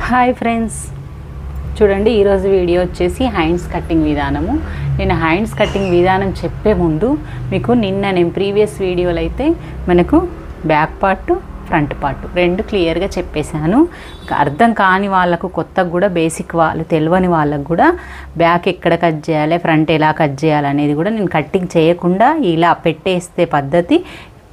Hi friends, చూడండి ఈరోజు video వచ్చేసి హ్యాండ్స్ కటింగ్ విధానము. నేను హ్యాండ్స్ కటింగ్ విధానం చెప్పే ముందు మీకు నేను ప్రీవియస్ వీడియోలో అయితే మనకు బ్యాక్ పార్ట్ ఫ్రంట్ పార్ట్ రెండు క్లియర్గా చెప్పేశాను. అర్థం కాని వాళ్ళకు కొత్తగా కూడా బేసిక్ వాళ్ళు తెలియని వాళ్ళకు కూడా బ్యాక్ ఎక్కడ కట్ చేయాలి, ఫ్రంట్ ఎలా కట్ చేయాలి అనేది కూడా నేను కటింగ్ చేయకుండా ఇలా పెట్టేస్తే పద్ధతి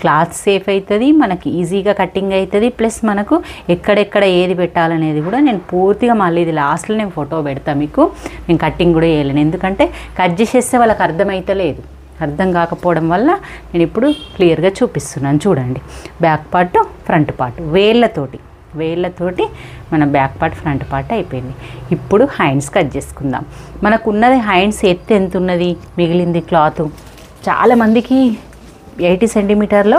క్లాత్ సేఫ్ అవుతుంది, మనకి ఈజీగా కటింగ్ అవుతుంది. ప్లస్ మనకు ఎక్కడెక్కడ ఏది పెట్టాలనేది కూడా నేను పూర్తిగా మళ్ళీ ఇది లాస్ట్లో నేను ఫోటో పెడతాను మీకు. నేను కటింగ్ కూడా చేయలేను, ఎందుకంటే కట్ చేసేస్తే వాళ్ళకి అర్థమవుతలేదు. అర్థం కాకపోవడం వల్ల నేను ఇప్పుడు క్లియర్గా చూపిస్తున్నాను. చూడండి, బ్యాక్ పార్ట్ ఫ్రంట్ పార్ట్ వేళ్ళతోటి మన బ్యాక్ పార్ట్ ఫ్రంట్ పార్ట్ అయిపోయింది. ఇప్పుడు హ్యాండ్స్ కట్ చేసుకుందాం. మనకు ఉన్నది హ్యాండ్స్ ఎత్తు ఎంత ఉన్నది, మిగిలింది క్లాత్. చాలామందికి 80 సెంటీమీటర్లో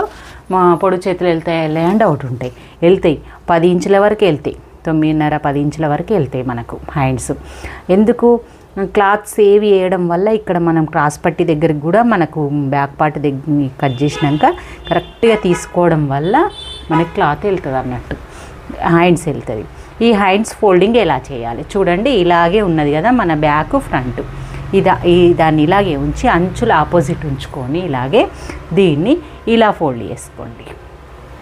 మా పొడి చేతులు వెళ్తాయి అని డౌట్ ఉంటాయి. వెళ్తాయి 10 ఇంచుల వరకు వెళ్తాయి, 9.5-10 ఇంచుల వరకు వెళ్తాయి మనకు హ్యాండ్స్. ఎందుకు క్లాత్ సేవ్ చేయడం వల్ల ఇక్కడ మనం క్రాస్ పట్టి దగ్గరికి కూడా మనకు బ్యాక్ పార్ట్ దగ్గర కట్ చేసినాక కరెక్ట్గా తీసుకోవడం వల్ల మనకి క్లాత్ వెళ్తుంది అన్నట్టు, హ్యాండ్స్ వెళ్తుంది. ఈ హ్యాండ్స్ ఫోల్డింగ్ ఎలా చేయాలి చూడండి. ఇలాగే ఉన్నది కదా మన బ్యాక్ ఫ్రంట్, దాన్ని ఇలాగే ఉంచి అంచులు ఆపోజిట్ ఉంచుకొని ఇలాగే దీన్ని ఇలా ఫోల్డ్ చేసుకోండి.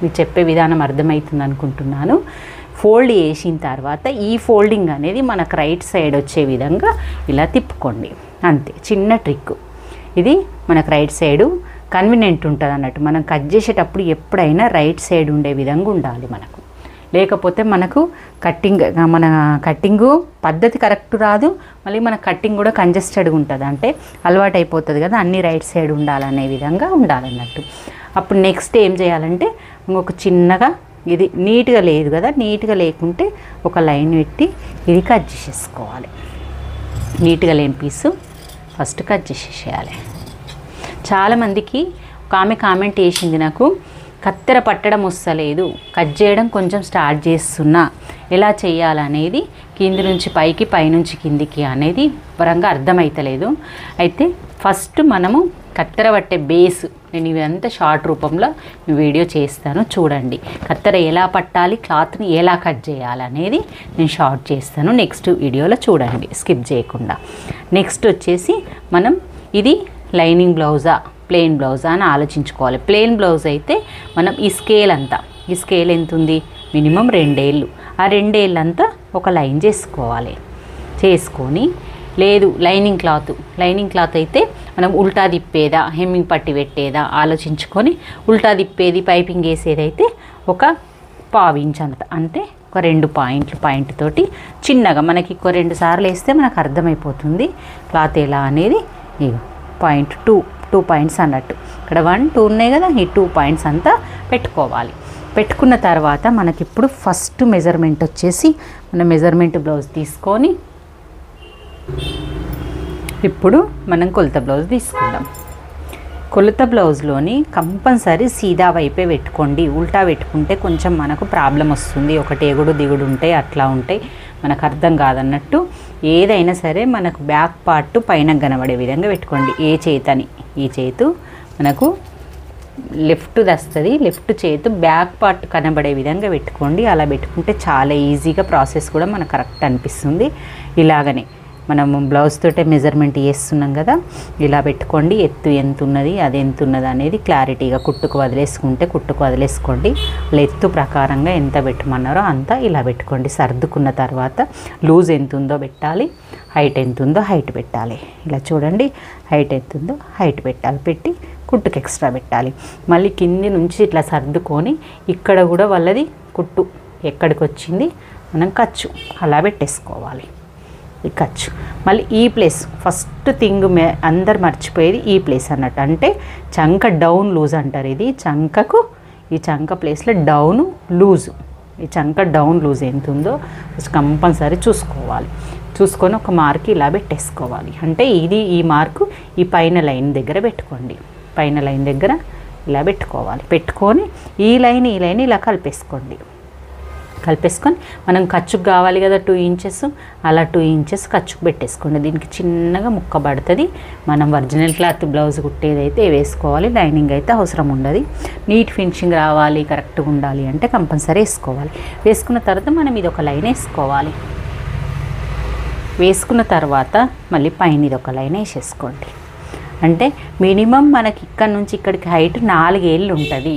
మీరు చెప్పే విధానం అర్థమవుతుంది అనుకుంటున్నాను. ఫోల్డ్ చేసిన తర్వాత ఈ ఫోల్డింగ్ అనేది మనకు రైట్ సైడ్ వచ్చే విధంగా ఇలా తిప్పుకోండి, అంతే. చిన్న ట్రిక్ ఇది. మనకు రైట్ సైడు కన్వీనియంట్ ఉంటుంది అన్నట్టు. మనం కట్ చేసేటప్పుడు ఎప్పుడైనా రైట్ సైడ్ ఉండే విధంగా ఉండాలి మనకు, లేకపోతే మనకు మన కట్టింగు పద్ధతి కరెక్ట్ రాదు. మళ్ళీ మన కట్టింగ్ కూడా కంజెస్టెడ్గా ఉంటుంది, అంటే అలవాటు అయిపోతుంది కదా, అన్నీ రైట్ సైడ్ ఉండాలనే విధంగా ఉండాలన్నట్టు. అప్పుడు నెక్స్ట్ ఏం చేయాలంటే ఇంకొక చిన్నగా, ఇది నీట్గా లేదు కదా, నీట్గా లేకుంటే ఒక లైన్ పెట్టి ఇది కట్ చేసేసుకోవాలి. నీట్గా లేని పీసు ఫస్ట్ కట్ చేసేసేయాలి. చాలామందికి ఒక ఆమె కామెంట్ వేసింది నాకు, కత్తెర పట్టడం వస్తలేదు, కట్ చేయడం కొంచెం స్టార్ట్ చేస్తున్నా, ఎలా చేయాలనేది కింది నుంచి పైకి పైనుంచి కిందికి అనేది పరంగా అర్థమవుతలేదు. అయితే ఫస్ట్ మనము కత్తెర పట్టే బేస్ నేను ఇవంతా షార్ట్ రూపంలో వీడియో చేస్తాను చూడండి. కత్తెర ఎలా పట్టాలి, క్లాత్ని ఎలా కట్ చేయాలనేది నేను షార్ట్ చేస్తాను నెక్స్ట్ వీడియోలో చూడండి స్కిప్ చేయకుండా. నెక్స్ట్ వచ్చేసి మనం ఇది లైనింగ్ బ్లౌజా ప్లెయిన్ బ్లౌజా అని ఆలోచించుకోవాలి. ప్లెయిన్ బ్లౌజ్ అయితే మనం ఈ స్కేల్ ఎంత ఉంది, మినిమం 2 ఏళ్ళు. ఆ 2 ఏళ్ళంతా ఒక లైన్ చేసుకోవాలి. చేసుకొని లేదు లైనింగ్ క్లాత్ అయితే మనం ఉల్టా తిప్పేదా హెమ్మింగ్ పట్టి పెట్టేదా ఆలోచించుకొని, ఉల్టా తిప్పేది పైపింగ్ వేసేదైతే ఒక 1/4 ఇంచ్ అంత, అంటే ఒక 2 పాయింట్ తోటి చిన్నగా మనకి 2 సార్లు వేస్తే మనకు అర్థమైపోతుంది క్లాత్ ఎలా అనేది. 2 పాయింట్స్ అన్నట్టు, ఇక్కడ 1, 2 ఉన్నాయి కదా, ఈ 2 పాయింట్స్ అంతా పెట్టుకోవాలి. పెట్టుకున్న తర్వాత మనకిప్పుడు ఫస్ట్ మెజర్మెంట్ వచ్చేసి మన మెజర్మెంట్ బ్లౌజ్ తీసుకొని ఇప్పుడు మనం కొలత బ్లౌజ్ తీసుకుందాం. కొలత బ్లౌజ్లోని కంపల్సరీ సీదా వైపే పెట్టుకోండి. ఉల్టా పెట్టుకుంటే కొంచెం మనకు ప్రాబ్లం వస్తుంది, ఒకటి ఎగుడు దిగుడు ఉంటాయి, అట్లా ఉంటాయి, మనకు అర్థం కాదన్నట్టు. ఏదైనా సరే మనకు బ్యాక్ పార్ట్ పైన కనబడే విధంగా పెట్టుకోండి. ఈ చేతు మనకు లెఫ్ట్ వస్తుంది, లెఫ్ట్ చేతు బ్యాక్ పార్ట్ కనబడే విధంగా పెట్టుకోండి. అలా పెట్టుకుంటే చాలా ఈజీగా ప్రాసెస్ కూడా మనకు కరెక్ట్ అనిపిస్తుంది. ఇలాగనే మనము బ్లౌజ్ తోటే మెజర్మెంట్ చేస్తున్నాం కదా, ఇలా పెట్టుకోండి. ఎత్తు ఎంత ఉన్నది, అది ఎంత ఉన్నది అనేది క్లారిటీగా కుట్టుకు వదిలేసుకోండి. ఎత్తు ప్రకారంగా ఎంత పెట్టమన్నారో అంతా ఇలా పెట్టుకోండి. సర్దుకున్న తర్వాత లూజ్ ఎంత ఉందో పెట్టాలి, హైట్ ఎంత ఉందో హైట్ పెట్టాలి. ఇలా చూడండి, హైట్ ఎంత ఉందో హైట్ పెట్టాలి, పెట్టి కుట్టుకు ఎక్స్ట్రా పెట్టాలి. మళ్ళీ కింది నుంచి ఇట్లా సర్దుకొని ఇక్కడ కూడా వాళ్ళది కుట్టు ఎక్కడికి వచ్చింది మనం ఖర్చు అలా పెట్టేసుకోవాలి. ఈ ఖర్చు మళ్ళీ ఈ ప్లేస్ ఫస్ట్ థింగ్ అందరు మర్చిపోయేది ఈ ప్లేస్ అన్నట్టు, అంటే చంక డౌన్ లూజ్ అంటారు. ఇది చంకకు ఈ చంక ప్లేస్లో డౌన్ లూజు, ఈ చంక డౌన్ లూజ్ ఎంత ఉందో కంపల్సరీ చూసుకొని ఒక మార్క్ ఇలా పెట్టేసుకోవాలి. అంటే ఈ మార్కు ఈ పైన లైన్ దగ్గర పెట్టుకోండి, పైన లైన్ దగ్గర ఇలా పెట్టుకోవాలి. పెట్టుకొని ఈ లైన్ ఇలా కలిపేసుకోండి. కలిపేసుకొని మనం ఖర్చుకు కావాలి కదా 2 ఇంచెస్, అలా 2 ఇంచెస్ ఖర్చుకు పెట్టేసుకోండి. దీనికి చిన్నగా ముక్క పడుతుంది. మనం ఒరిజినల్ క్లాత్ బ్లౌజ్ కుట్టేదైతే వేసుకోవాలి, లైనింగ్ అయితే అవసరం ఉండదు. నీట్ ఫినిషింగ్ రావాలి, కరెక్ట్గా ఉండాలి అంటే కంపల్సరీ వేసుకోవాలి. వేసుకున్న తర్వాత మనం ఇది ఒక లైన్ వేసుకోవాలి. వేసుకున్న తర్వాత మళ్ళీ పైన ఇది ఒక లైన్ వేసేసుకోండి. అంటే మినిమం మనకి ఇక్కడ నుంచి ఇక్కడికి హైట్ 4 ఏళ్ళు ఉంటుంది.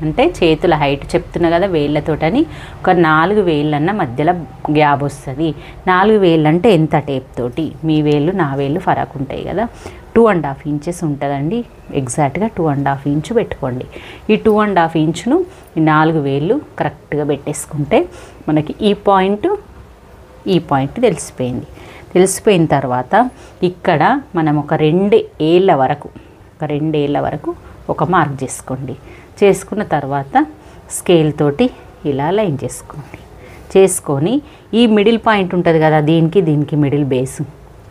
అంటే చేతుల హైట్ చెప్తున్నా కదా వేళ్ళతోటని, ఒక 4 వేళ్ళన్న మధ్యలో గ్యాప్ వస్తుంది. 4 వేళ్ళు అంటే ఎంత టేప్ తోటి, మీ వేళ్ళు నా వేళ్ళు ఫరక్ ఉంటాయి కదా, 2.5 ఇంచెస్ ఉంటుందండి. ఎగ్జాక్ట్గా 2.5 ఇంచు పెట్టుకోండి. ఈ 2.5 ఇంచును ఈ 4 వేళ్ళు కరెక్ట్గా పెట్టేసుకుంటే మనకి ఈ పాయింట్ తెలిసిపోయిన తర్వాత ఇక్కడ మనం ఒక 2 ఏళ్ళ వరకు ఒక మార్క్ చేసుకోండి. చేసుకున్న తర్వాత స్కేల్ తోటి ఇలా లైన్ చేసుకొని ఈ మిడిల్ పాయింట్ ఉంటుంది కదా, దీనికి మిడిల్ బేసు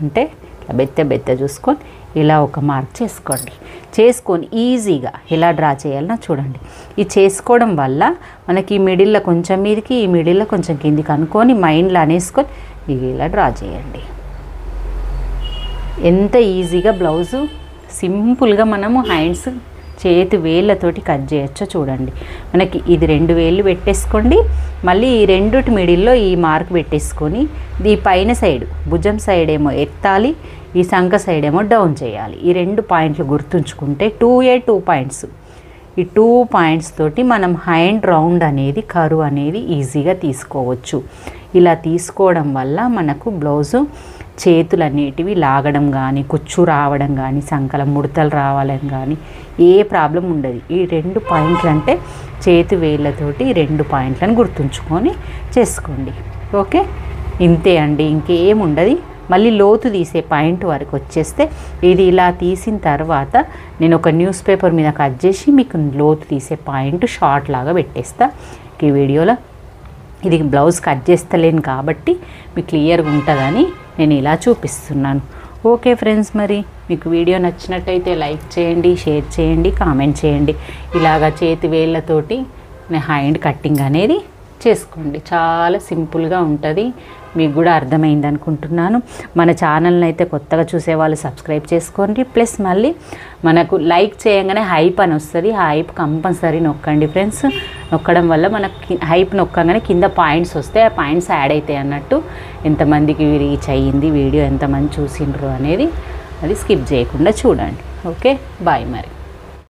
అంటే ఇలా బెత్త చూసుకొని ఇలా ఒక మార్క్ చేసుకొని ఈజీగా ఎలా డ్రా చేయాలన్నా చూడండి. ఇది చేసుకోవడం వల్ల మనకి ఈ మిడిల్లో కొంచెం మీదికి, ఈ మిడిల్లో కొంచెం కిందికి అనుకొని మైండ్లో అనేసుకొని ఇలా డ్రా చేయండి. ఎంత ఈజీగా బ్లౌజు సింపుల్గా మనము హ్యాండ్స్ చేతి వేళ్ళతోటి కట్ చేయొచ్చో చూడండి. మనకి ఇది 2 వేళ్ళు పెట్టేసుకోండి. మళ్ళీ ఈ 2 మిడిల్లో ఈ మార్క్ పెట్టేసుకొని ఈ పైన సైడ్ భుజం సైడ్ ఏమో ఎత్తాలి, ఈ సంక సైడ్ ఏమో డౌన్ చేయాలి. ఈ 2 పాయింట్లు గుర్తుంచుకుంటే 2 పాయింట్స్, ఈ 2 పాయింట్స్ తోటి మనం హ్యాండ్ రౌండ్ అనేది కర్వ్ అనేది ఈజీగా తీసుకోవచ్చు. ఇలా తీసుకోవడం వల్ల మనకు బ్లౌజు చేతులు అనేటివి లాగడం కానీ, కుచ్చు రావడం కానీ, సంకల ముడతలు రావాలని కానీ ఏ ప్రాబ్లం ఉండదు. ఈ 2 పాయింట్లు అంటే చేతి వేళ్ళతోటి 2 పాయింట్లను గుర్తుంచుకొని చేసుకోండి. ఓకే, ఇంతే అండి, ఇంకేముండదు. మళ్ళీ లోతు తీసే పాయింట్ వరకు వచ్చేస్తే ఇది ఇలా తీసిన తర్వాత నేను ఒక న్యూస్ పేపర్ మీద కట్ చేసి మీకు లోతు తీసే పాయింట్ షార్ట్ లాగా పెట్టేస్తా. ఈ వీడియోలో ఇది బ్లౌజ్ కట్ చేస్తలేను కాబట్టి మీకు క్లియర్గా ఉంటుందని నేను ఇలా చూపిస్తున్నాను. ఓకే ఫ్రెండ్స్, మరి మీకు వీడియో నచ్చినట్టయితే లైక్ చేయండి, షేర్ చేయండి, కామెంట్ చేయండి. ఇలాగా చేతి వేళ్ళతోటి హ్యాండ్ కట్టింగ్ అనేది చేసుకోండి. చాలా సింపుల్గా ఉంటుంది. మీకు కూడా అర్థమైంది అనుకుంటున్నాను. మన ఛానల్ని అయితే కొత్తగా చూసేవాళ్ళు సబ్స్క్రైబ్ చేసుకోండి. ప్లస్ మళ్ళీ మనకు లైక్ చేయగానే హైప్ అని వస్తుంది. ఆ హైప్ కంపల్సరీ నొక్కండి ఫ్రెండ్స్. నొక్కడం వల్ల మనకు హైప్ నొక్కగానే కింద పాయింట్స్ వస్తాయి. ఆ పాయింట్స్ యాడ్ అవుతాయి అన్నట్టు. ఎంతమందికి రీచ్ అయ్యింది వీడియో, ఎంతమంది చూసిండ్రు అనేది అది స్కిప్ చేయకుండా చూడండి. ఓకే, బాయ్ మరి.